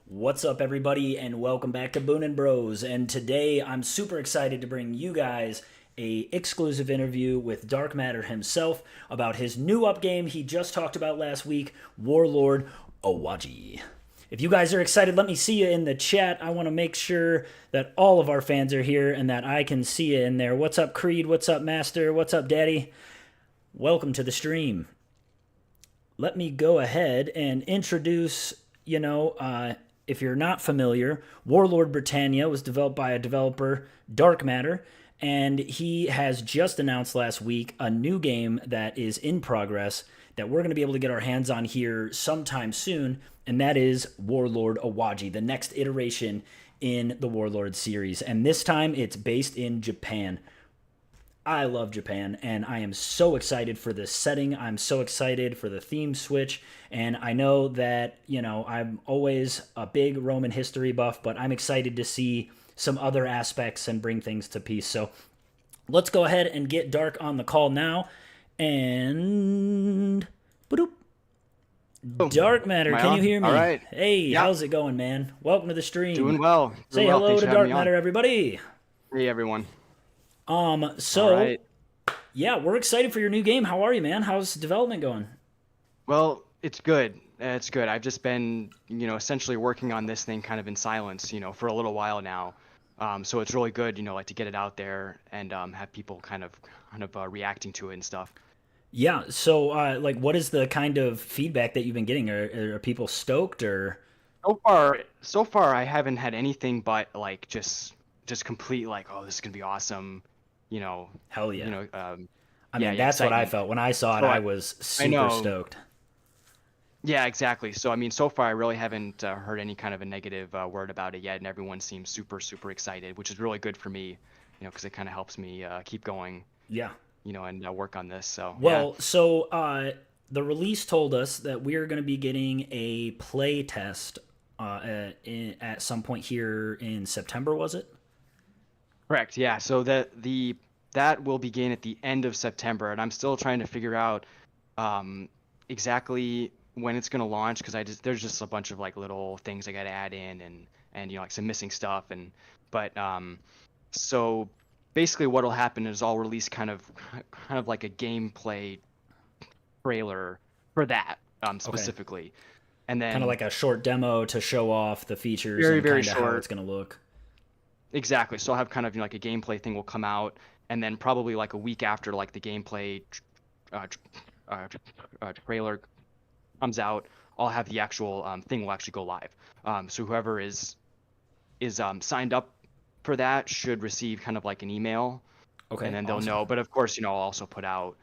What's up, everybody, and welcome back to Boon and Bros. And today I'm super excited to bring you guys a exclusive interview with Dark Matter himself about his new up game he just talked about last week, Warlord Awaji. If you guys are excited, let me see you in the chat. I want to make sure that all of our fans are here and that I can see you in there. What's up, Creed? What's up, Master? What's up, Daddy? Welcome to the stream. Let me go ahead and introduce, if you're not familiar, Warlord Britannia was developed by a developer, Dark Matter, and he has just announced last week a new game that is in progress that we're going to be able to get our hands on here sometime soon, and that is Warlord Awaji, the next iteration in the Warlord series. And this time it's based in Japan. I love Japan, and I am so excited for this setting. I'm so excited for the theme switch, and I know that, I'm always a big Roman history buff, but I'm excited to see some other aspects and bring things to peace. So let's go ahead and get Dark on the call now, and... Ba-doop. Dark Matter, can you hear me? All right. Hey, how's it going, man? Welcome to the stream. Doing well. Say hello to Dark Matter, everybody. Hey, everyone. So, yeah, we're excited for your new game. How are you, man? How's development going? Well, it's good. It's good. I've just been, essentially working on this thing kind of in silence, for a little while now. So it's really good, like to get it out there and have people kind of reacting to it and stuff. Yeah. So, what is the kind of feedback that you've been getting? Are people stoked or? So far, I haven't had anything but just complete oh, this is gonna be awesome. Hell yeah. I mean, yeah, that's excitement. what I felt when I saw it. I was super stoked. Yeah, exactly. So, I mean, so far I really haven't heard any kind of a negative word about it yet, and everyone seems super, super excited, which is really good for me, because it kind of helps me keep going. Yeah. And work on this. So. Well, yeah. so the release told us that we're going to be getting a play test at some point here in September. Was it? Correct. Yeah. So that will begin at the end of September, and I'm still trying to figure out exactly when it's going to launch because there's just a bunch of little things I got to add in and some missing stuff but so basically what'll happen is I'll release kind of like a gameplay trailer for that specifically, okay. And then kind of like a short demo to show off the features very, and very kind of how it's going to look. Exactly. So I'll have kind of like a gameplay thing will come out, and then probably like a week after the gameplay trailer comes out, I'll have the actual thing will actually go live. So whoever is signed up for that should receive kind of like an email, okay, and then they'll know. But of course, I'll also put out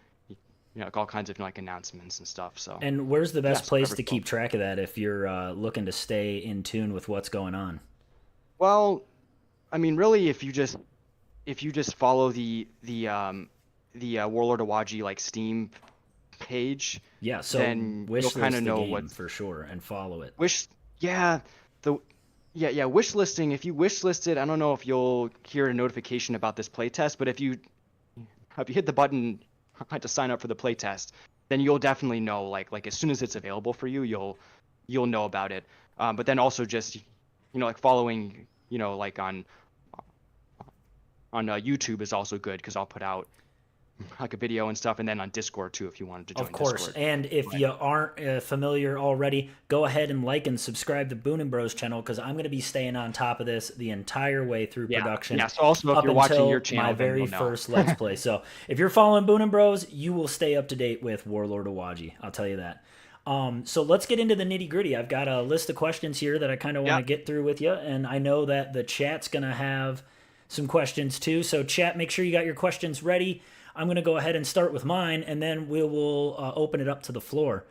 all kinds of announcements and stuff. So. And where's the best place to keep track of that if you're looking to stay in tune with what's going on? Well, I mean, really, if you just follow the Warlord Awaji Steam page, yeah, so then you'll kind of know what for sure and follow it. Wish listing. If you wish listed, I don't know if you'll hear a notification about this playtest, but if you hit the button to sign up for the playtest, then you'll definitely know like as soon as it's available for you, you'll know about it. But then also just following on YouTube is also good because I'll put out a video and stuff, and then on Discord too if you wanted to join. Of course, Discord. And if you aren't familiar already, go ahead and like and subscribe to Boon and Bros channel because I'm going to be staying on top of this the entire way through production. Yeah. So also if you're watching your channel, my very first Let's Play. So if you're following Boon and Bros, you will stay up to date with Warlord Awaji. I'll tell you that. So let's get into the nitty gritty. I've got a list of questions here that I kind of want to get through with you, and I know that the chat's going to have some questions too. So chat, make sure you got your questions ready. I'm going to go ahead and start with mine, and then we will open it up to the floor.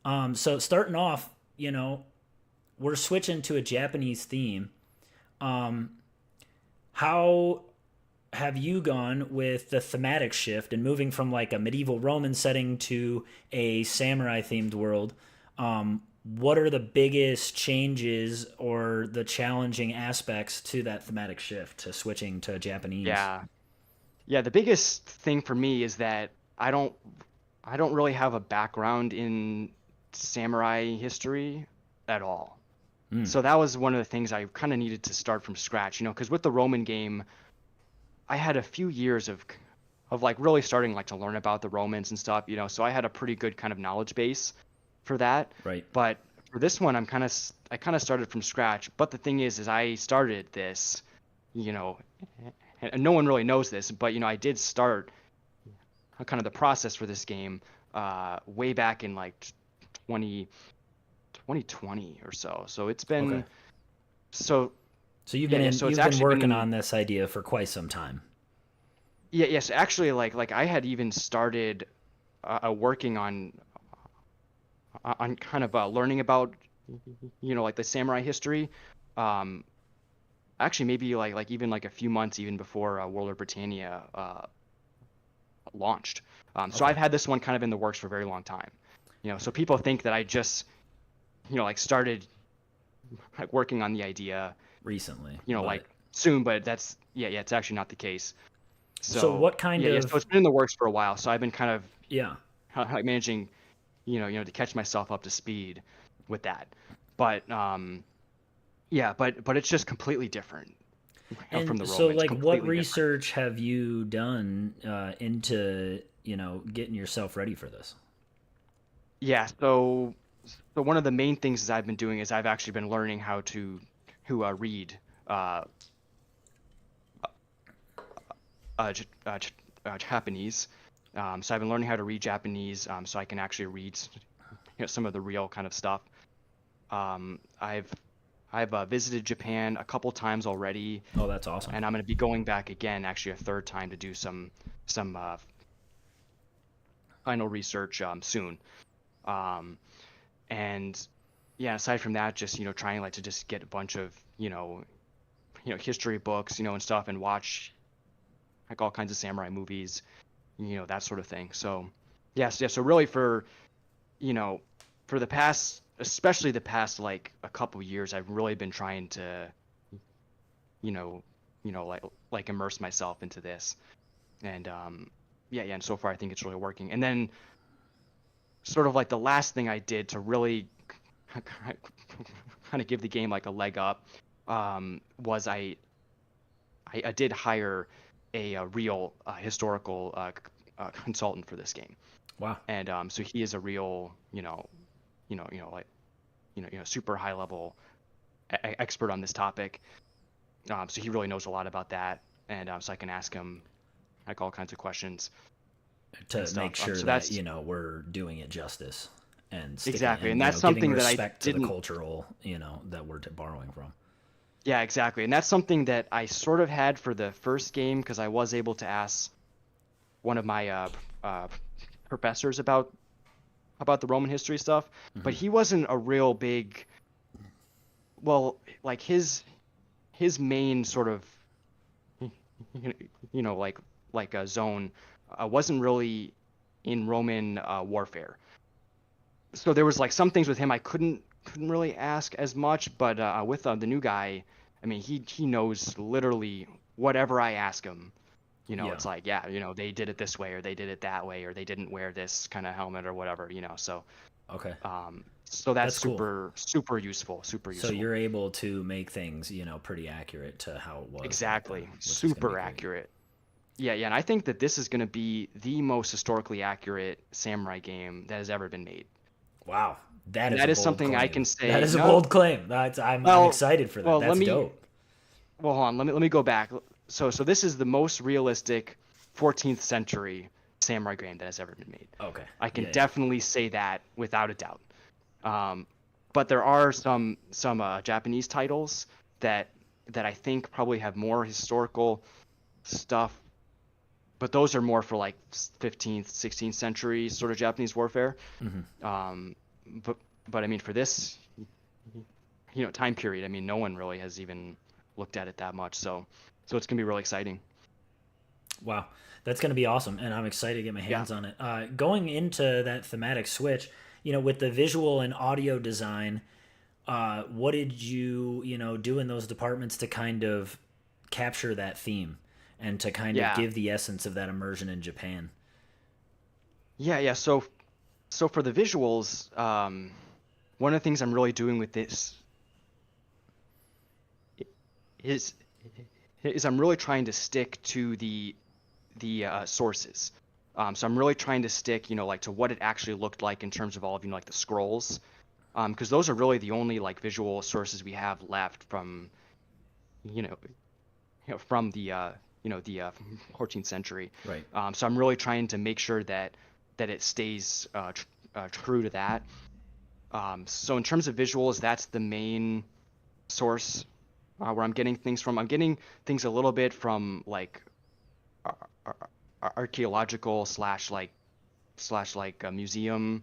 So starting off, we're switching to a Japanese theme. How have you gone with the thematic shift and moving from a medieval Roman setting to a samurai-themed world? What are the biggest changes or the challenging aspects to that thematic shift to switching to Japanese? Yeah, the biggest thing for me is that I don't really have a background in samurai history at all. So that was one of the things I kind of needed to start from scratch, because with the Roman game, I had a few years of like really starting like to learn about the Romans and stuff, so I had a pretty good kind of knowledge base for that. Right. But for this one, I kind of started from scratch. But the thing is I started this, you know, and no one really knows this, but I did start kind of the process for this game way back in like 20 2020 or so. So it's Okay. been so So you've yeah, been yeah. in, So it's you've been actually working been on this idea for quite some time. yeah, yes. Actually, like I had even started working on kind of learning about like the samurai history. Um, Actually, maybe like even like a few months even before Warlord Britannia launched. So Okay. I've had this one kind of in the works for a very long time. So people think that I just like started like working on the idea Recently, like but soon, but that's yeah, it's actually not the case. so So what kind yeah, so of it's been in the works for a while. So I've been kind of yeah. like managing, to catch myself up to speed with that. But yeah, but it's just completely different from And the so, Romans, like, what completely different. research have you done into getting yourself ready for this? Yeah, so one of the main things that I've been doing is I've actually been learning how to read uh, Japanese. So I've been learning how to read Japanese, so I can actually read some of the real kind of stuff. Um, I've I've visited Japan a couple times already, Oh, that's awesome. and I'm going to be going back again, actually a third time to do some final research soon. Um, and yeah, aside from that, just trying like to just get a bunch of history books, and stuff, and watch like all kinds of samurai movies, that sort of thing. So yes, yeah. So really you know, for the past, especially the past like a couple years, I've really been trying to, you know, like immerse myself into this. And yeah, yeah. And so far, I think it's really working. And then sort of like the last thing I did to really kind of give the game like a leg up was I did hire a real historical consultant for this game. Wow. And so he is a real, like super high level expert on this topic. So he really knows a lot about that, and so I can ask him like all kinds of questions and To stuff. make sure So that that's we're doing it justice and sticking exactly, and and that's giving something that I respect to the didn't. cultural that we're borrowing from. Yeah, exactly, and that's something that I sort of had for the first game because I was able to ask one of my uh, professors about the Roman history stuff, but he wasn't a real big. Well, like his main sort of like a zone wasn't really in Roman warfare. So there was like some things with him I couldn't really ask as much, but with the new guy, I mean he knows literally whatever I ask him. Yeah. It's like yeah, they did it this way or they did it that way or they didn't wear this kind of helmet or whatever. So Okay. so that's That's cool. super useful, super So useful. you're able to make things pretty accurate to how it was back then, Exactly, which is going to be super great. accurate. Yeah, yeah, and I think that this is going to be the most historically accurate samurai game that has ever been made. Wow, that And is a that is bold something I claim. can That say. is a No, bold claim. I'm well, excited for that. well, That's dope. hold on. Let me go back. So this is the most realistic 14th century samurai game that has ever been made. Okay. I can Yeah, yeah. definitely say that without a doubt. Um, but there are some Japanese titles that I think probably have more historical stuff, but those are more for like 15th, 16th century sort of Japanese warfare. Um, but I mean for this time period, I mean no one really has even looked at it that much. So it's gonna be really exciting. Wow, that's going to be awesome, and I'm excited to get my Yeah. hands on it. Going into that thematic switch, with the visual and audio design, what did you do in those departments to kind of capture that theme and to kind of Yeah. give the essence of that immersion in Japan? Yeah, yeah. So for the visuals, one of the things I'm really doing with this is I'm really trying to stick to the sources. So I'm really trying to stick, like to what it actually looked like in terms of all of, like the scrolls, because those are really the only like visual sources we have left from, you know, from the 14th century. Right. So I'm really trying to make sure that it stays true to that. So in terms of visuals, that's the main source where I'm getting things from. I'm getting things a little bit from like ar- archaeological slash like a museum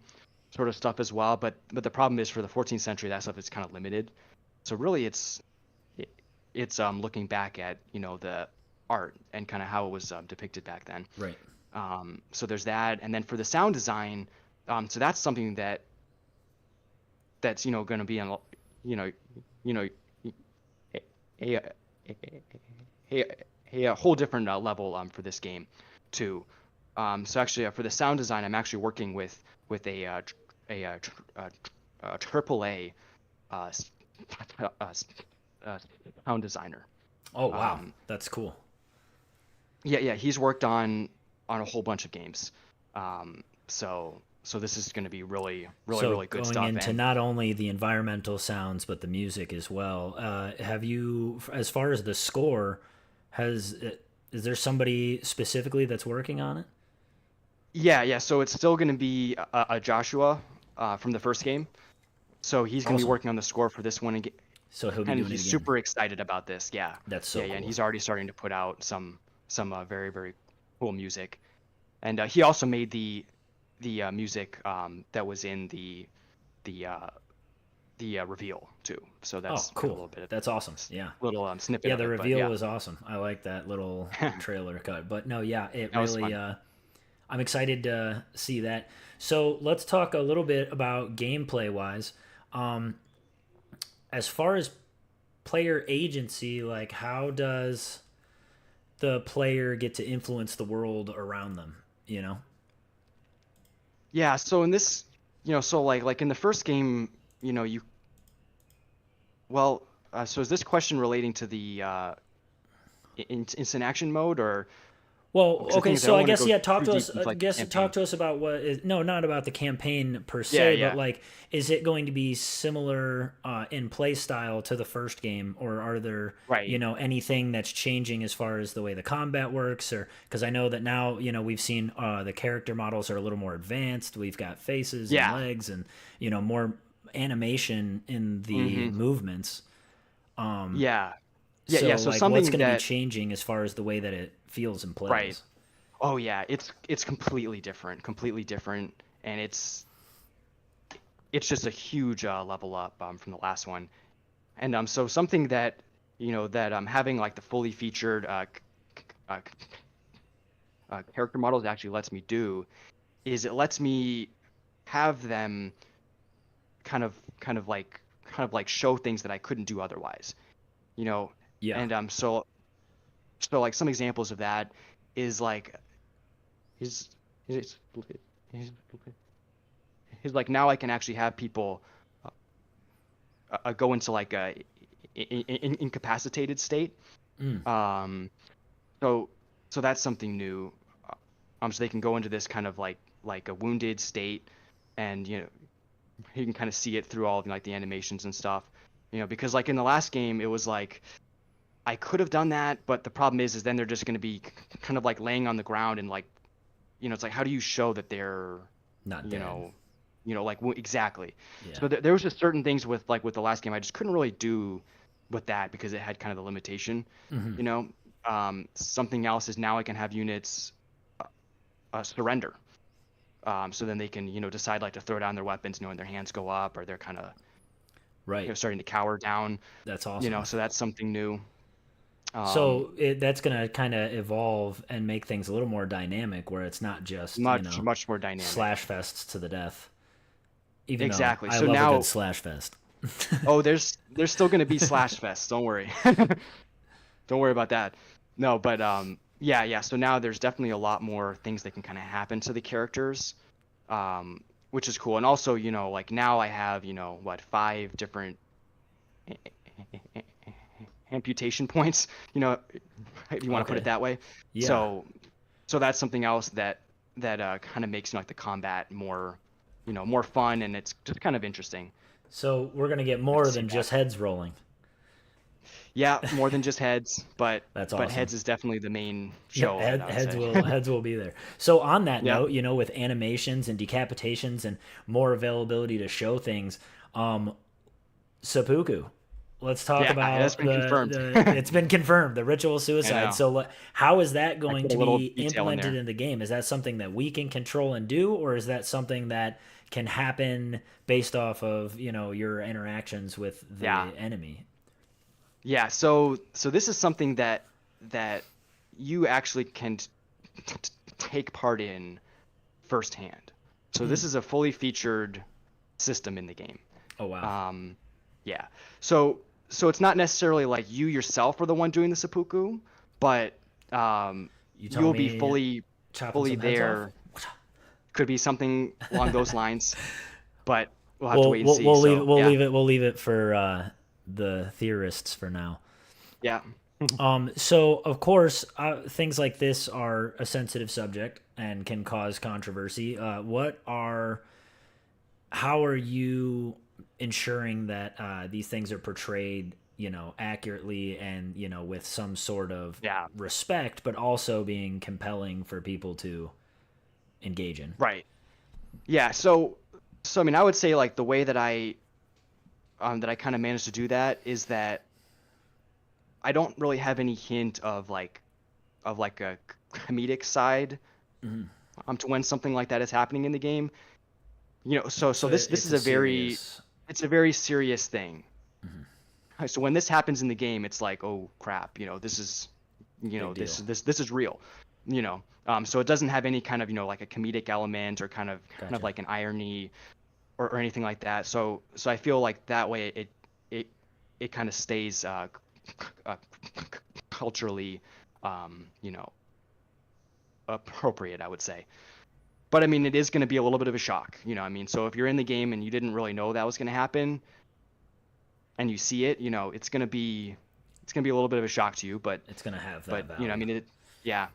sort of stuff as well. But the problem is for the 14th century, that stuff is kind of limited. So really, it, it's looking back at the art and kind of how it was depicted back then. Right. So there's that, and then for the sound design, so that's something that's going to be on you know you know a a, a, a whole different level for this game too. So actually, for the sound design, I'm actually working with a triple A uh, s- uh, sound designer. Oh wow, Um, that's cool. yeah, he's worked on a whole bunch of games. So this is going to be really, really, So really good going stuff. into And not only the environmental sounds but the music as well. Have you, as far as the score, has is there somebody specifically that's working on it? yeah, so it's still going to be a Joshua from the first game. So he's going to be Awesome. working on the score for this one, So he'll be and doing it he's again. super excited about this. Yeah, That's yeah, so yeah. And cool. he's already starting to put out some very, very cool music. And he also made the music that was in the uh, the reveal too. So Oh, that's a cool. little bit of That's awesome. Yeah. little snippet Yeah, of the it. But reveal yeah, was awesome. I like that little trailer cut. But no, yeah, it that was really fun. I'm excited to see that. So, let's talk a little bit about gameplay wise. Um as far as player agency, like how does the player get to influence the world around them, you know? Yeah, so in this, so like in the first game, you well, so is this question relating to the instant action mode or Well, because the okay, thing is I so don't I want to guess go yeah, talk too to deep us. into like the Talk campaign. to us about what is no, not about the campaign per Yeah, se, but yeah. like, is it going to be similar in play style to the first game, or are there Right. anything that's changing as far as the way the combat works, or because I know that now we've seen the character models are a little more advanced. We've got faces and Yeah. legs, and more animation in the Mm-hmm. movements. Yeah. Yeah, yeah. So So like, what's something going to be that changing as far as the way that it feels and right. plays? Oh yeah, it's completely different, and it's just a huge level up from the last one. And so something that that having like the fully featured uh, character models actually lets me do is it lets me have them kind of like show things that I couldn't do otherwise, you know. Yeah, And so like some examples of that is like his his his, his like now I can actually have people go into like a incapacitated state. mm, Um, so so that's something new. So they can go into this kind of like a wounded state, and you can kind of see it through all of like the animations and stuff. Because like in the last game, it was like I could have done that, but the problem is then they're just going to be kind of like laying on the ground and like it's like how do you show that they're not you dead. know like exactly. Yeah. So there was just certain things with the last game I just couldn't really do with that because it had kind of the limitation. Hmm. You know, something else is now I can have units surrender. So then they can decide like to throw down their weapons, when their hands go up or they're kind of Right. starting to cower down. That's awesome. So that's something new. Um, So that's going to kind of evolve and make things a little more dynamic, where it's not just much more slash dynamic. fests to the death. Even though Exactly. I So love a good now, slash fest. oh, there's still going to be slash fests. Don't worry. Don't worry about that. No, but yeah. So now there's definitely a lot more things that can kind of happen to the characters, um, which is cool. And also, like now I have, what, five different amputation points, if you want to put Okay. it that way. Yeah. So that's something else that kind of makes like the combat more fun, and it's just kind of interesting So we're gonna get to more see than that. just heads rolling. Yeah, more than just heads, but That's heads awesome. is definitely the main Yep, show of it, I would say. heads will be there. So on that Yeah, note, with animations and decapitations and more availability to show things, um, seppuku. Let's talk yeah, that's about been confirmed. the. It's been confirmed the ritual I suicide. know. So how is that I going put a to little be detail in implemented there. in the game? Is that something that we can control and do, or is that something that can happen based off of your interactions with Yeah, the enemy? yeah. So this is something that you actually can take part in firsthand. So this is a fully featured system in the game. Oh wow! Um, yeah. So it's not necessarily like you yourself are the one doing the seppuku, but um, You telling you'll be me chopping fully some heads off? there. Could be something along those lines, but we'll have to We'll wait and we'll, see. we'll leave it. So yeah, We'll leave it for the theorists for now. yeah, So of course, things like this are a sensitive subject and can cause controversy. How are you ensuring that these things are portrayed, accurately and with some sort of yeah. respect, but also being compelling for people to engage in? Right. Yeah. So I mean, I would say like the way that I kind of managed to do that is that I don't really have any hint of like a comedic side to when something like that is happening in the game. So So this it's is a a very serious. it's a very serious thing. So when this happens in the game, it's like, oh crap, this is Big deal. this is real. So it doesn't have any kind of like a comedic element or kind of Gotcha. like an irony or anything like that. So I feel like that way it it kind of stays uh, culturally you know appropriate, I would say. But I mean, it is going to be a little bit of a shock, I mean, so if you're in the game and you didn't really know that was going to happen and you see it, it's going to be a little bit of a shock to you, It's gonna have but that I value. mean, yeah,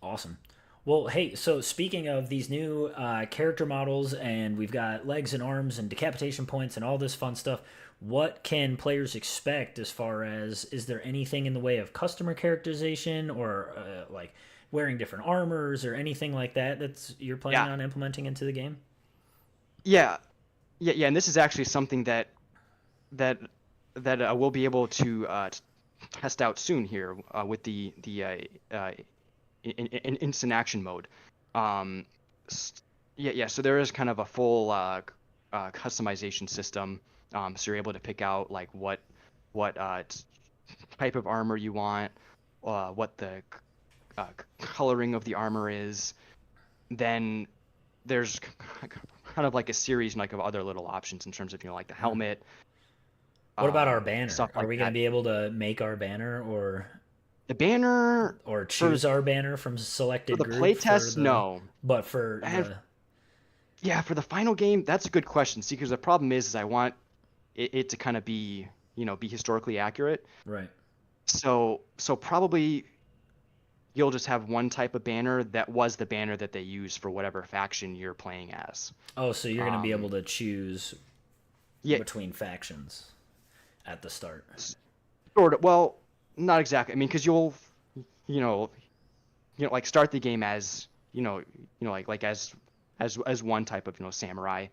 Awesome. Well, hey, so speaking of these new character models, and we've got legs and arms and decapitation points and all this fun stuff, what can players expect as far as is there anything in the way of customer characterization or like wearing different armors or anything like that that's you're planning yeah, on implementing into the game? yeah, yeah, and this is actually something that we'll be able to test out soon here with the instant action mode. Um, yeah. So there is kind of a full customization system. So you're able to pick out like what type of armor you want, what the coloring of the armor is. Then there's kind of like a series like of other little options in terms of like the helmet, What about our banner? stuff Are like we going to that. be able to make our banner The banner or for choose our banner from for selected the group for playtest, the no. but for And the yeah, for the final game, that's a good question. See, because the problem is I want it to kind of be historically accurate. right. So probably you'll just have one type of banner that was the banner that they use for whatever faction you're playing as. Oh, so you're going to be able Um, to choose yeah, between factions at the start. sort of. Well, not exactly. I mean, because you know, like start the game as like as one type of samurai.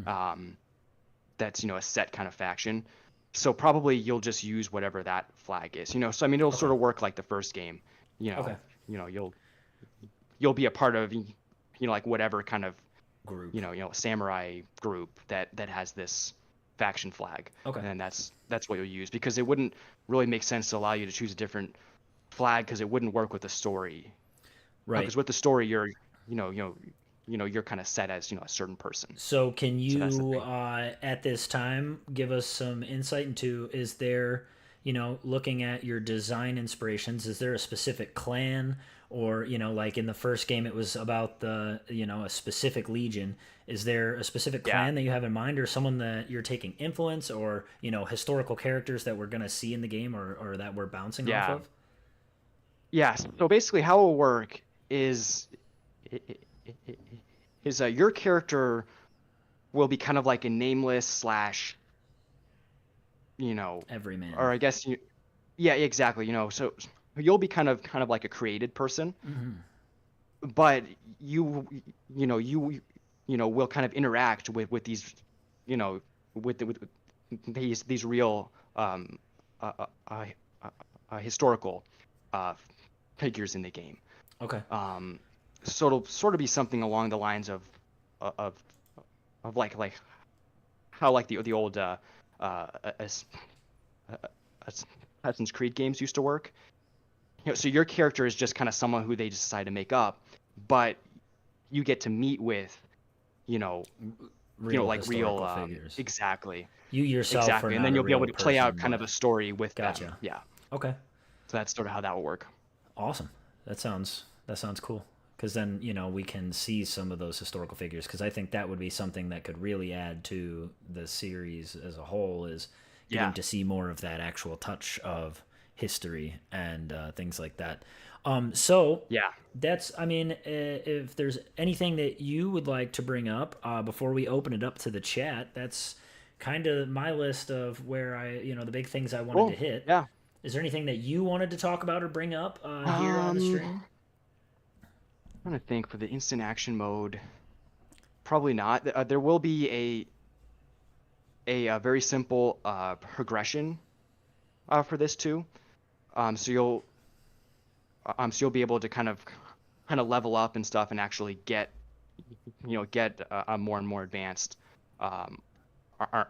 Um, that's a set kind of faction. So probably you'll just use whatever that flag is. So I mean, it'll Okay. sort of work like the first game. You Okay. know, you'll be a part of like whatever kind of Group. samurai group that has this faction flag, Okay. and then that's what you'll use, because it wouldn't really make sense to allow you to choose a different flag because it wouldn't work with the story. Right. Because with the story you're you're kind of set as a certain person. So can So that's the you thing. at this time give us some insight into is there, looking at your design inspirations, is there a specific clan or like in the first game it was about the a specific legion. Is there a specific Yeah. clan that you have in mind, or someone that you're taking influence, or historical characters that we're going to see in the game, or that we're bouncing off Yeah. of? Yeah. So basically, how it will work is your character will be kind of like a nameless slash, you know, Everyman. or I guess yeah, exactly. So you'll be kind of like a created person, but you will kind of interact with these, you know, with these real uh, uh, uh, historical uh, figures in the game. Okay. Um, so it'll sort of be something along the lines of like how like the old uh, As- Assassin's Creed games used to work. So your character is just kind of someone who they decide to make up, but you get to meet with, you know, Real like real, historical figures. exactly, You yourself are exactly, and not then a you'll be able real to play out person, kind of but a story with them. gotcha. Yeah. Okay. So that's sort of how that will work. Awesome. That sounds cool. Because then we can see some of those historical figures. Because I think that would be something that could really add to the series as a whole, is getting Yeah. to see more of that actual touch of history and things like that. So Yeah. that's, I mean, if there's anything that you would like to bring up before we open it up to the chat, that's kind of my list of where the big things I wanted to Cool. hit. Yeah. Is there anything that you wanted to talk about or bring up here on the I'm stream? trying to think for the instant action mode. Probably not. There will be a very simple progression for this too. Um, so you'll so you'll be able to kind of level up and stuff and actually get a more and more advanced um, ar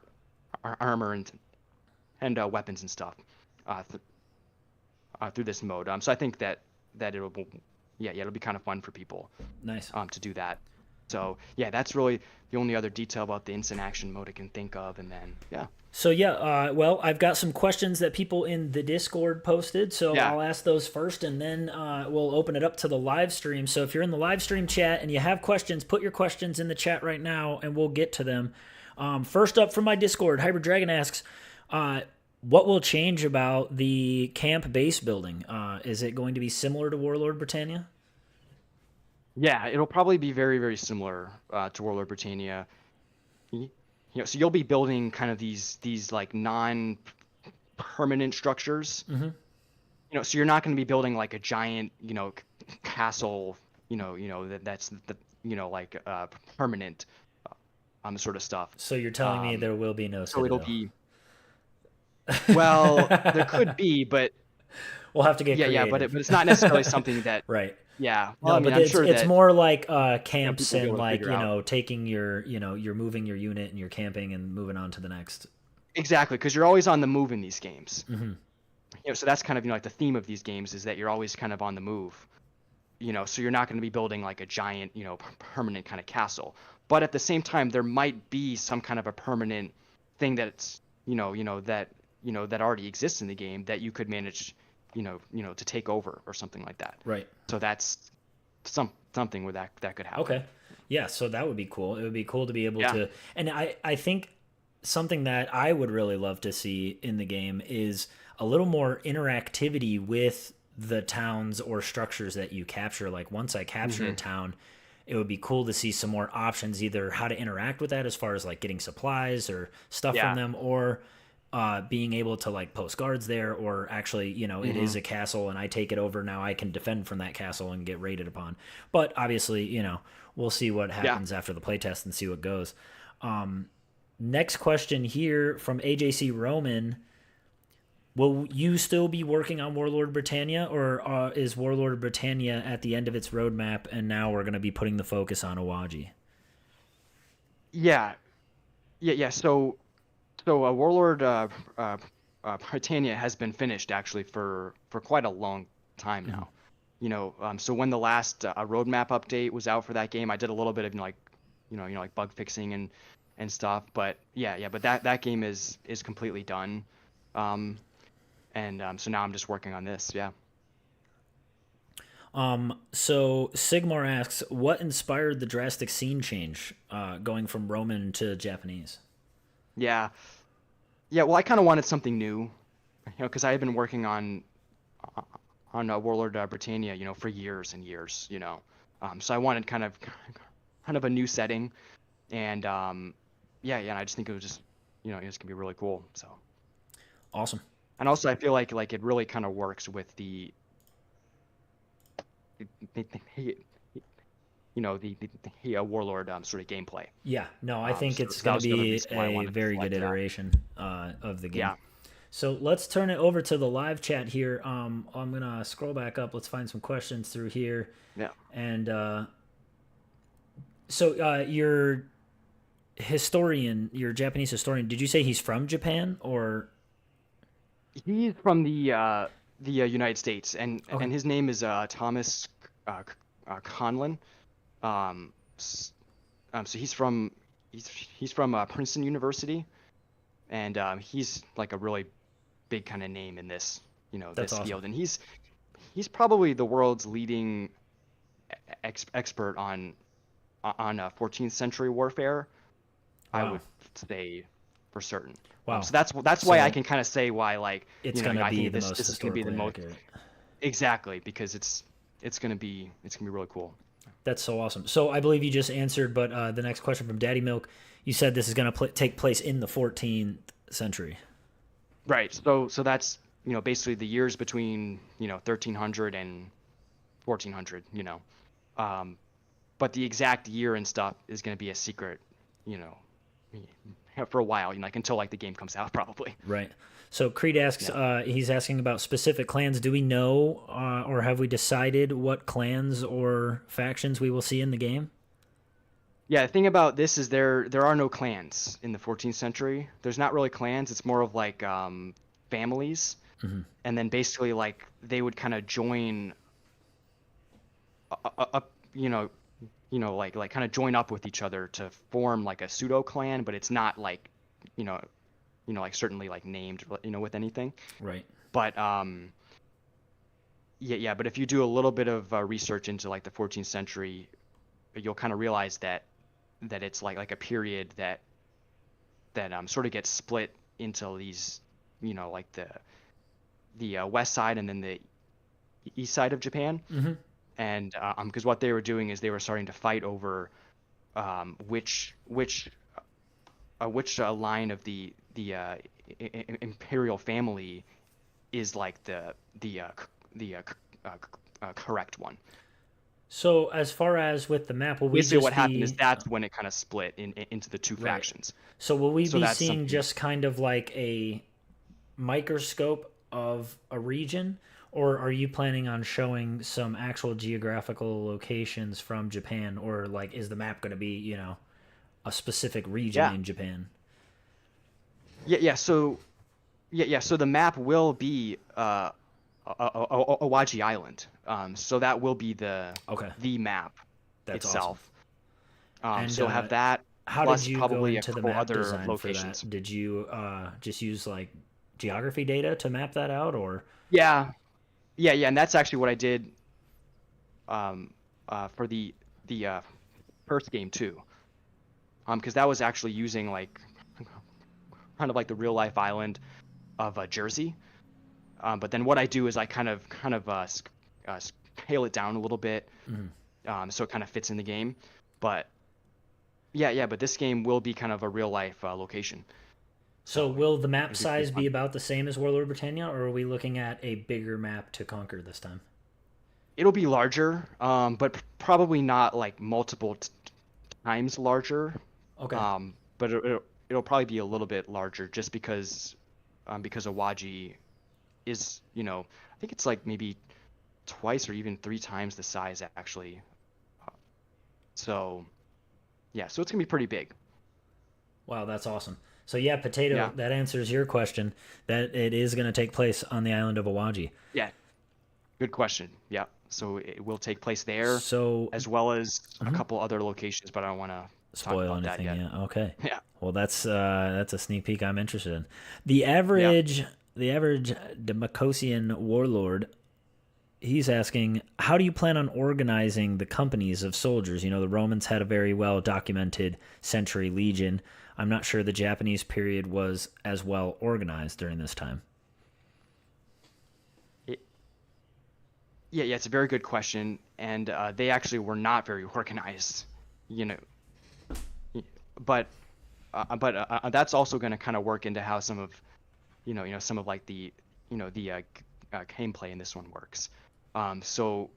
armor and weapons and stuff th through this mode. So I think that it'll be kind of fun for people Nice. to do that. So yeah, that's really the only other detail about the instant action mode I can think of, and then yeah. So yeah, well, I've got some questions that people in the Discord posted, so Yeah. I'll ask those first, and then we'll open it up to the live stream. So if you're in the live stream chat and you have questions, put your questions in the chat right now, and we'll get to them. First up from my Discord, Hybrid Dragon asks, what will change about the camp base building? Is it going to be similar to Warlord Britannia? Yeah, it'll probably be very, very similar to Warlord Britannia. So you'll be building kind of these like non-permanent structures. So you're not going to be building like a giant, castle, that's like permanent sort of stuff. So you're telling me Um, there will be no so it'll Citadel? be well, there could be, but We'll have to get yeah, but creative. it's not necessarily something that. Right. Yeah, well, No, I mean, but I'm it's sure it's that more like camps people will be and able to like figure out. taking your you're moving your unit and you're camping and moving on to the next. Exactly, because you're always on the move in these games. So that's kind of like the theme of these games is that you're always kind of on the move. So you're not going to be building like a giant, permanent kind of castle. But at the same time, there might be some kind of a permanent thing that's, that already exists in the game that you could manage, to take over or something like that. Right. So that's something where that could happen. Okay. Yeah, so that would be cool. It would be cool to be able Yeah. to, and I think something that I would really love to see in the game is a little more interactivity with the towns or structures that you capture. Like once I capture a town, it would be cool to see some more options, either how to interact with that as far as like getting supplies or stuff from Yeah. them, or being able to like post guards there, or actually, it is a castle and I take it over. Now I can defend from that castle and get raided upon. But obviously, we'll see what happens after the playtest and see what goes. Next question here from AJC Roman. Will you still be working on Warlord Britannia, or is Warlord Britannia at the end of its roadmap and now we're going to be putting the focus on Awaji? Yeah. Yeah. So Warlord Britannia has been finished actually for quite a long time now. So when the last roadmap update was out for that game, I did a little bit of like bug fixing and stuff. But but that game is completely done. So now I'm just working on this. Yeah. So Sigmar asks, what inspired the drastic scene change, going from Roman to Japanese? Yeah, yeah. Well, I kind of wanted something new, because I had been working on Warlord Britannia, for years and years, so I wanted kind of a new setting, and yeah, and I just think it was just, it's gonna be really cool. So, Awesome. and also I feel like it really kind of works with the Warlord sort of gameplay. Yeah, no, I think So it's that going to was the other be reason why I a wanted to very good select that. iteration of the game. Yeah, So let's turn it over to the live chat here. I'm going to scroll back up. Let's find some questions through here. yeah. And your historian, your Japanese historian, did you say he's from Japan or? He's from the United States, Okay. and his name is Thomas Conlon. Um, s- so he's from Princeton University, and he's like a really big kind of name in That's this awesome. field, and he's probably the world's leading expert on 14th century warfare. I Wow. would say for certain. Wow. So that's why I So can kind of say why, like, it's going to I be think the this most this is going to be the historically most accurate. exactly, because it's gonna be really cool. That's so awesome. So I believe you just answered, but the next question from Daddy Milk, you said this is going to take place in the 14th century. Right. So that's basically the years between 1300 and 1400. Um, but the exact year and stuff is going to be a secret, you know, for a while, like until like the game comes out probably. Right. So Creed asks, Yeah. he's asking about specific clans. Do we know or have we decided what clans or factions we will see in the game? Yeah, the thing about this is there are no clans in the 14th century. There's not really clans. It's more of like families, Hmm. and then basically like they would kind of join up, like kind of join up with each other to form like a pseudo clan, but it's not like, you know, like certainly like named, with anything. Right. But yeah. But if you do a little bit of research into like the 14th century, you'll kind of realize that it's like a period that sort of gets split into these, like the west side and then the east side of Japan. Hmm. And because what they were doing is they were starting to fight over which line of the imperial family is like the correct one. So as far as with the map, will we Basically, what just happened is be that's when it kind of split into the two right? factions. So will we So be that's seeing something. just kind of like a microscope of a region, or are you planning on showing some actual geographical locations from Japan, or like is the map going to be, a specific region Yeah, in Japan? yeah. So the map will be Awaji Island. So that will be the Okay, the map that's awesome. itself. And So you'll have that how did plus you go probably a into the couple map other design for locations. that? Did you just use like geography data to map that out, or? Yeah, yeah, and that's actually what I did for the first game too. Because that was actually using like kind of like the real life island of Jersey. But then what I do is I scale it down a little bit, Mhm. so it kind of fits in the game. But yeah, but this game will be kind of a real life location, So so will the map it'll be pretty size be fun. about the same as Warlord Britannia, or are we looking at a bigger map to conquer this time? It'll be larger, but probably not like multiple times larger. Okay. But it'll probably be a little bit larger just because Awaji is, I think it's like maybe twice or even three times the size actually. So yeah, so it's gonna be pretty big. Wow, that's awesome. So yeah, Potato, Yeah, that answers your question that it is going to take place on the island of Awaji. yeah, good question. Yeah, so it will take place there So, as well as a mhm, couple other locations, but I don't want to talk spoil about that anything yet. yet? Okay. Yeah, Well, that's a sneak peek I'm interested in. The yeah. average the average Democosian warlord he's asking, how do you plan on organizing the companies of soldiers? You know, the Romans had a very well documented century legion. I'm not sure the Japanese period was as well organized during this time. It, yeah, it's a very good question, and they actually were not very organized, you know. But that's also going to kind of work into how some of some of like the gameplay in this one works. So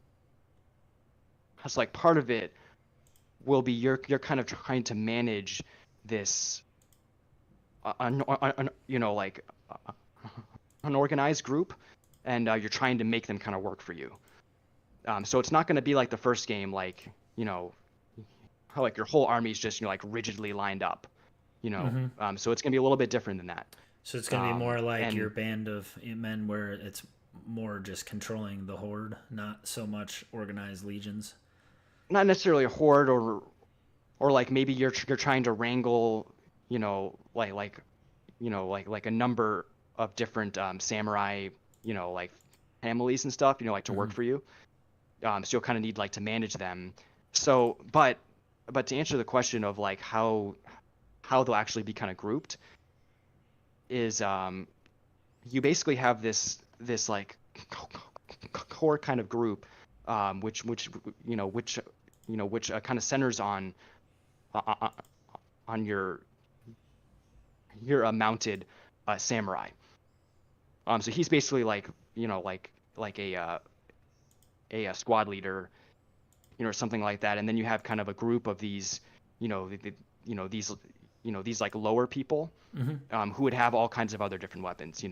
it's like part of it will be you're kind of trying to manage this like unorganized group, and you're trying to make them kind of work for you. So it's not going to be like the first game, like how like your whole army is just like rigidly lined up, so it's going to be a little bit different than that. So it's going to be more like And your band of men where it's more just controlling the horde, not so much organized legions. not necessarily a horde, or like maybe you're trying to wrangle, like a number of different samurai, like families and stuff, like to work for you. So you'll kind of need like to manage them. So, but to answer the question of like how they'll actually be kind of grouped is you basically have this like core kind of group, which kind of centers on your mounted samurai. So he's basically like a squad leader, or something like that. And then you have kind of a group of these, these like lower people, who would have all kinds of other different weapons,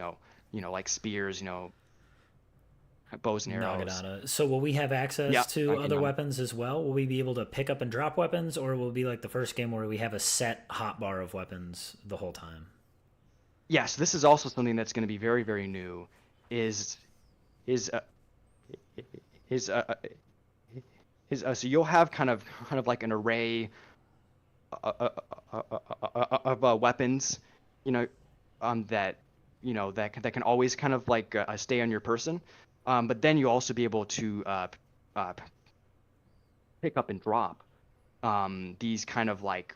like spears, bows and arrows. Naginata. So will we have access to other weapons as well? Will we be able to pick up and drop weapons, or will it be like the first game where we have a set hotbar of weapons the whole time? Yes, this is also something that's going to be very, very new. So you'll have kind of like an array of weapons, that that can always kind of like stay on your person, but then you'll also be able to pick up and drop these kind of like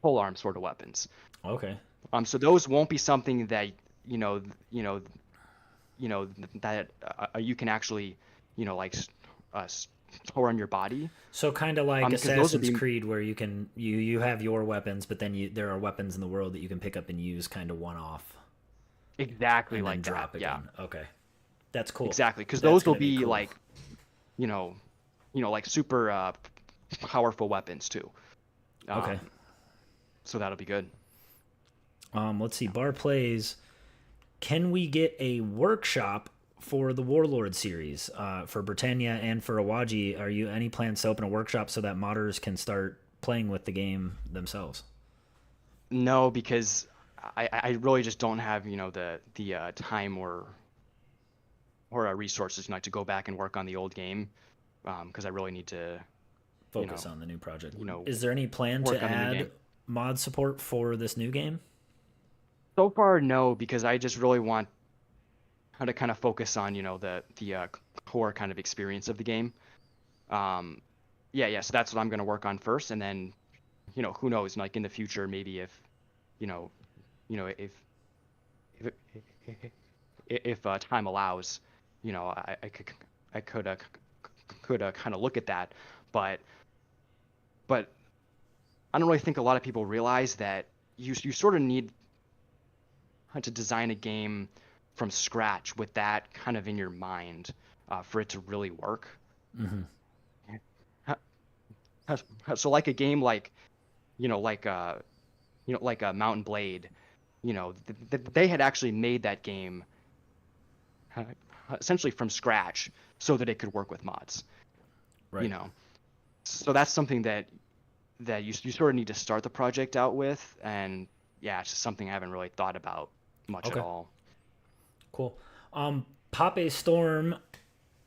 pole arm sort of weapons. Okay. So those won't be something that that you can actually like store on your body. So kind of like Assassin's Creed, where you can you have your weapons, but then there are weapons in the world that you can pick up and use kind of one off. Exactly, and like then drop that. again. Yeah. Okay. That's cool. Exactly, because those will be cool. Like, like super powerful weapons too. Okay. So that'll be good. Let's see. Bar plays. Can we get a workshop for the Warlord series, for Britannia and for Awaji? Are you any plans to open a workshop so that modders can start playing with the game themselves? No, because I really just don't have the time or resources to go back and work on the old game, because I really need to focus on the new project. Is there any plan to add mod support for this new game? So far, no, because I just really want to kind of focus on the core kind of experience of the game. So that's what I'm going to work on first, and then who knows, like in the future, maybe if if time allows, I could kind of look at that, but I don't really think a lot of people realize that you sort of need to design a game from scratch with that kind of in your mind, for it to really work. Mm-hmm. So like a game like like a Mountain Blade, they had actually made that game essentially from scratch so that it could work with mods. Right. So that's something that you sort of need to start the project out with, and it's just something I haven't really thought about much at all. Cool. Pape Storm,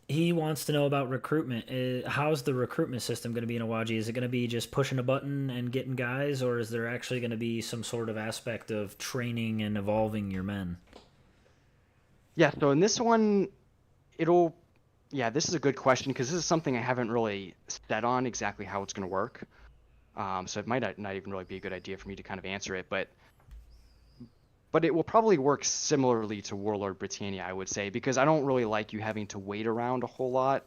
he wants to know about recruitment. How's the recruitment system going to be in Awaji? Is it going to be just pushing a button and getting guys, or is there actually going to be some sort of aspect of training and evolving your men? Yeah, so in this one, it'll Yeah, this is a good question because this is something I haven't really set on exactly how it's going to work. So it might not even really be a good idea for me to kind of answer it, but it will probably work similarly to Warlord Britannia, I would say, because I don't really like you having to wait around a whole lot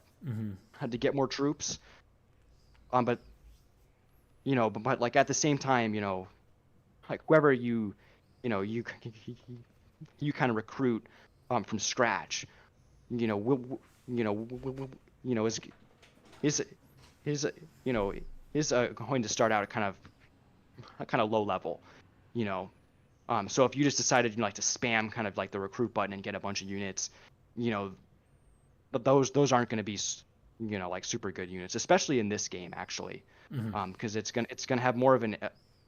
to get more troops. But but like at the same time, like whoever you kind of recruit from scratch, will is is is going to start out at kind of low level, you know. So if you just decided like to spam kind of like the recruit button and get a bunch of units, you know, but those aren't going to be like super good units, especially in this game actually, because it's gonna have more of an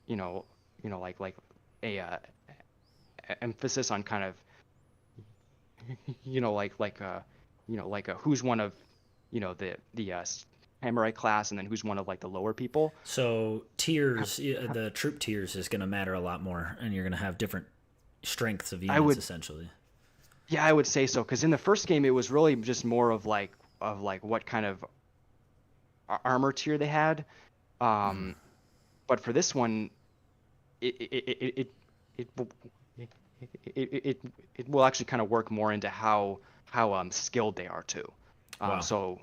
you know like a emphasis on kind of like a who's one of the samurai class, and then who's one of like the lower people. So tiers, the troop tiers is going to matter a lot more, and you're going to have different strengths of I units would essentially. Yeah, I would say so, because in the first game it was really just more of like what kind of armor tier they had. But for this one, it will it will actually kind of work more into how skilled they are too. Wow. So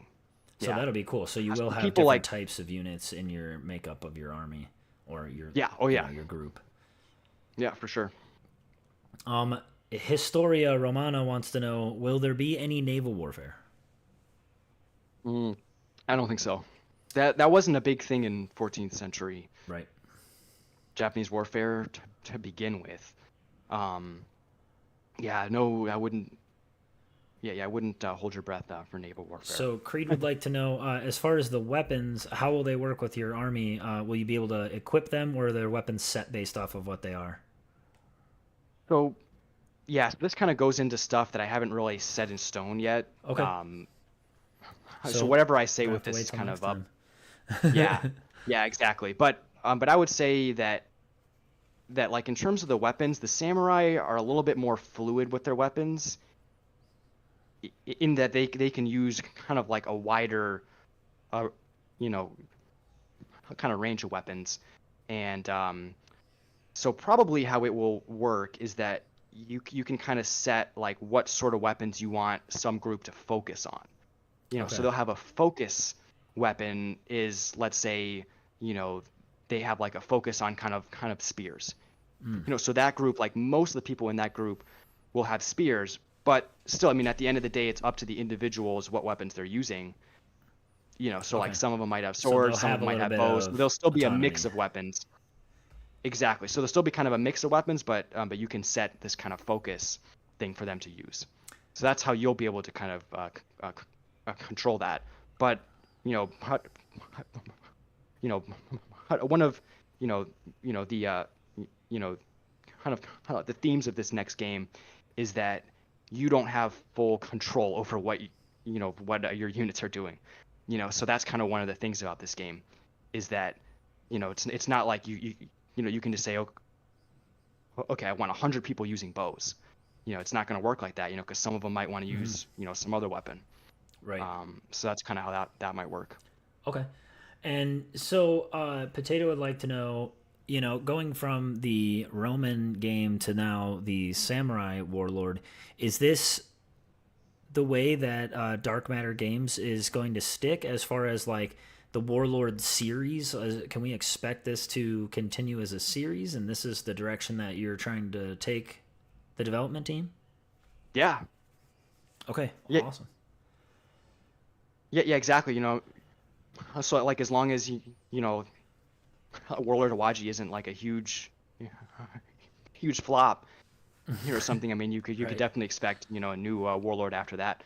So yeah, that'll be cool. So you will have people different like types of units in your makeup of your army or your yeah, oh yeah, your group. yeah, for sure. Historia Romana wants to know, will there be any naval warfare? Mm, I don't think so. That wasn't a big thing in 14th century Right. Japanese warfare to begin with. Um, yeah, no, I wouldn't. Yeah, I wouldn't hold your breath for naval warfare. So Creed would like to know, as far as the weapons, how will they work with your army? Will you be able to equip them, or are their weapons set based off of what they are? So yeah, so this kind of goes into stuff that I haven't really set in stone yet. Okay. Um, so So whatever I say gonna with have to this wait is till kind next of up. time. Yeah, yeah, exactly. But I would say that like in terms of the weapons, the samurai are a little bit more fluid with their weapons, in that they can use kind of like a wider, uh, you know, kind of range of weapons, and so probably how it will work is that you can kind of set like what sort of weapons you want some group to focus on. So Okay. they'll have a focus weapon is, let's say, you know, they have like a focus on kind of spears. So that group, like most of the people in that group will have spears, but still, I mean, at the end of the day, it's up to the individuals what weapons they're using. So like Okay. some of them might have So they'll swords, some of have them a might little have bit bows. of There'll still be a mix autonomy. of weapons. Exactly. So there'll still be kind of a mix of weapons, but you can set this kind of focus thing for them to use. So that's how you'll be able to kind of control that. But you know, you know, one of you know, the you know, kind of the themes of this next game is that you don't have full control over what your units are doing. So that's kind of one of the things about this game, is that it's not like you can just say, oh, okay, I want 100 people using bows. It's not going to work like that, because some of them might want to use some other weapon. Right. So that's kind of how that might work. Okay. And so Potato would like to know, going from the Roman game to now the Samurai Warlord, is this the way that Dark Matter Games is going to stick as far as like the Warlord series? Can we expect this to continue as a series, and this is the direction that you're trying to take the development team? Yeah. Okay, Yeah. awesome. Yeah, exactly. So like as long as Warlord Awaji isn't like a huge flop, or something. I mean, you could Right. definitely expect a new Warlord after that.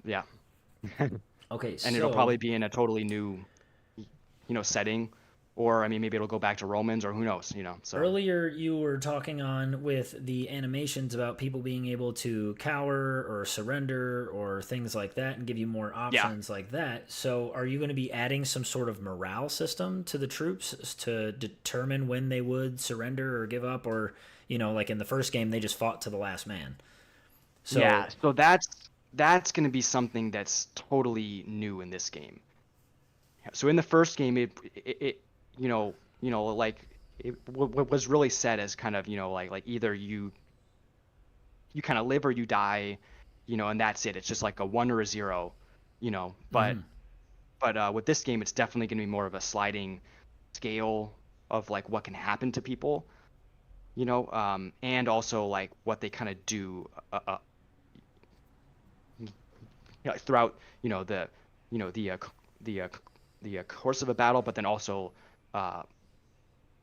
Yeah. Okay, And it'll probably so be in a totally new setting, or I mean maybe it'll go back to Romans, or who knows. So earlier you were talking on with the animations about people being able to cower or surrender or things like that and give you more yeah. options like that. So are you going to be adding some sort of morale system to the troops to determine when they would surrender or give up, or like in the first game they just fought to the last man? So Yeah, so that's going to be something that's totally new in this game. So in the first game, it like was really set as kind of like either you kind of live or you die, and that's it. It's just like a 1 or a 0, But with this game, it's definitely going to be more of a sliding scale of like what can happen to people, and also like what they kind of do throughout the course of a battle, but then also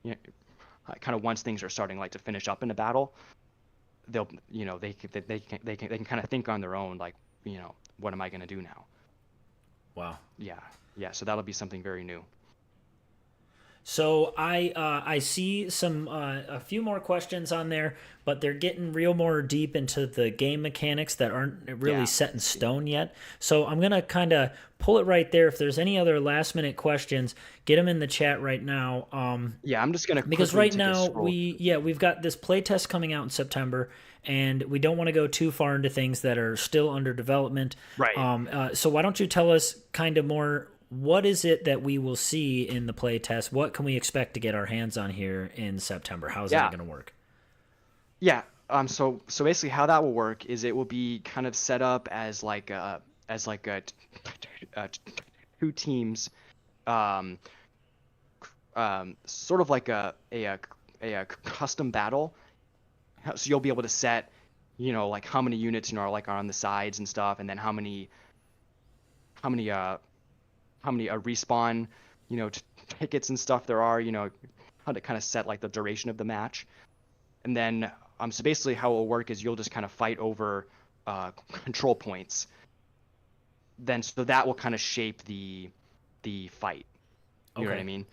you know, kind of once things are starting like to finish up in a battle, they'll they can kind of think on their own, like, what am I going to do now? Wow. Yeah, so that'll be something very new. So I see some a few more questions on there, but they're getting real more deep into the game mechanics that aren't really Yeah. set in stone yet. So I'm gonna kind of pull it right there. If there's any other last minute questions, get them in the chat right now. Yeah, I'm just gonna Because quickly right take a now scroll. we've got this playtest coming out in September, and we don't want to go too far into things that are still under development. Right. So why don't you tell us kind of more? What is it that we will see in the playtest? What can we expect to get our hands on here in September? How's that Yeah. going to work? Yeah. So basically, how that will work is it will be kind of set up as like two teams, um, sort of like a custom battle. So you'll be able to set, like how many units are like on the sides and stuff, and then how many respawn, tickets and stuff there are. How to kind of set like the duration of the match, and then so basically how it will work is you'll just kind of fight over control points. Then so that will kind of shape the fight. You know what I Okay. mean?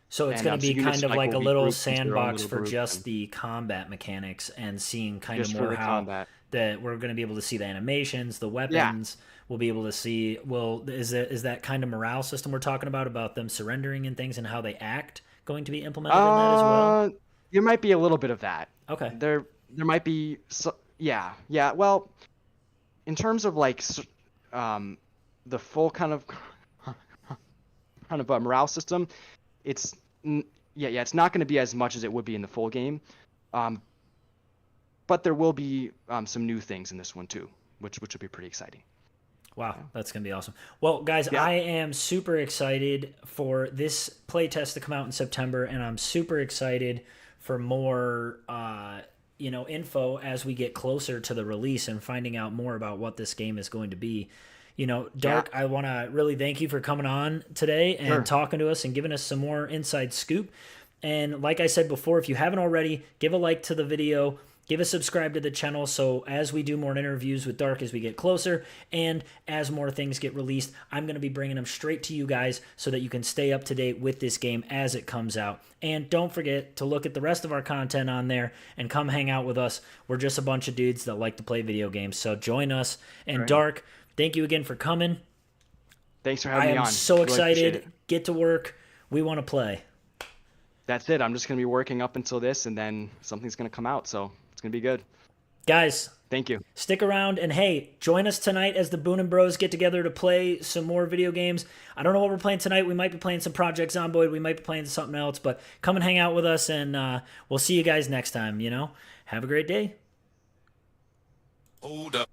So it's And going to so be units kind of like like will a be little grouped into their own sandbox little for groups just and the combat mechanics and seeing kind of just for more the how combat. that we're going to be able to see the animations, the Yeah. weapons. We'll be able to see. Well, is that kind of morale system we're talking about them surrendering and things and how they act going to be implemented in that as well? Uh, there might be a little bit of that. Okay. There might be yeah. Well, in terms of like the full kind of a morale system, it's yeah, it's not going to be as much as it would be in the full game, um, but there will be some new things in this one too, which will be pretty exciting. Wow, that's going to be awesome. Well, guys, Yeah. I am super excited for this playtest to come out in September, and I'm super excited for more, info as we get closer to the release and finding out more about what this game is going to be. Yeah. Dark, I want to really thank you for coming on today and Sure. talking to us and giving us some more inside scoop. And like I said before, if you haven't already, give a like to the video. Give a subscribe to the channel so as we do more interviews with Dark as we get closer and as more things get released, I'm going to be bringing them straight to you guys so that you can stay up to date with this game as it comes out. And don't forget to look at the rest of our content on there and come hang out with us. We're just a bunch of dudes that like to play video games, so join us. And Right. Dark, thank you again for coming. Thanks for I having me am on. so Really appreciate excited. it. Get to work. We want to play. That's it. I'm just gonna be working up until this, and then something's gonna come out, so it's gonna be good. Guys, Thank you. stick around and hey, join us tonight as the Boon and Bros get together to play some more video games. I don't know what we're playing tonight. We might be playing some Project Zomboid. We might be playing something else, but come and hang out with us and we'll see you guys next time, Have a great day. Hold up.